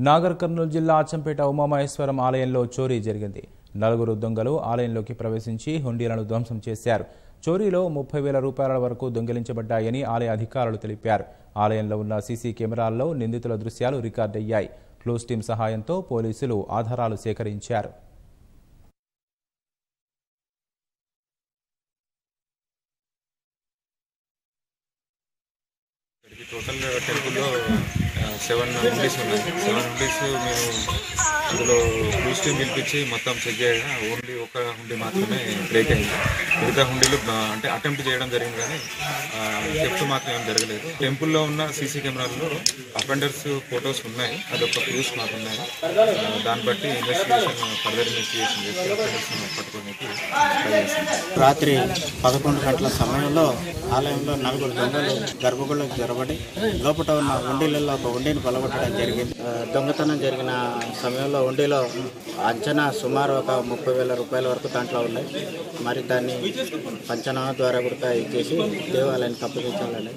నాగర్ కర్నూలు జిల్లా అచ్చంపేట ఉమామహేశ్వరం ఆలయంలో చోరీ జరిగింది. 4 దొంగలు ఆలయంలోకి ప్రవేశించి హుండీలను ధ్వంసం చేశారు. చోరీలో 30,000 రూపాయల వరకు దొంగిలించబడ్డాయని ఆలయ అధికారులు తెలిపారు. ఆలయంలో ఉన్న సీసీ కెమెరాల్లో నిందితుల దృశ్యాలు రికార్డయ్యాయి. క్లూస్ టీం సహాయంతో పోలీసులు ఆధారాలు సేకరించారు. టోటల్ టెంపుల్లో 7 హుండీస్ ఉన్నాయి. 7 హుండీస్ మేము అందులో క్లూస్ టీం పిలిపించి మొత్తం చెక్ చేయగా ఓన్లీ ఒక హుండీ మాత్రమే బ్రేక్ అయింది. మిగతా హుండీలు అంటే అటెంప్ట్ చేయడం జరిగింది, కానీ థెఫ్ట్ మాత్రం ఏం జరగలేదు. టెంపుల్లో ఉన్న సీసీ కెమెరాల్లో అఫెండర్స్ ఫొటోస్ ఉన్నాయి, అదొక క్లూస్ మాకు ఉన్నాయి. దాన్ని బట్టి ఫర్దర్ ఇన్వెస్టిగేషన్ చేసి అఫెండర్స్ పట్టుకోవడానికి ట్రై చేస్తాం. రాత్రి 11 గంటల సమయంలో ఆలయంలో 4 దొంగలు గర్భగుడిలోకి జొరబడి లోపల ఉన్న హుండీలలో ఒక హుండీని పలగొట్టడం జరిగింది. దొంగతనం జరిగిన సమయంలో హుండీలో అంచనా సుమారు ఒక 30,000 రూపాయల వరకు దాంట్లో ఉన్నాయి. మరి దాన్ని పంచనామా ద్వారా కూడా ఇచ్చేసి దేవాలయానికి అప్పగించాలని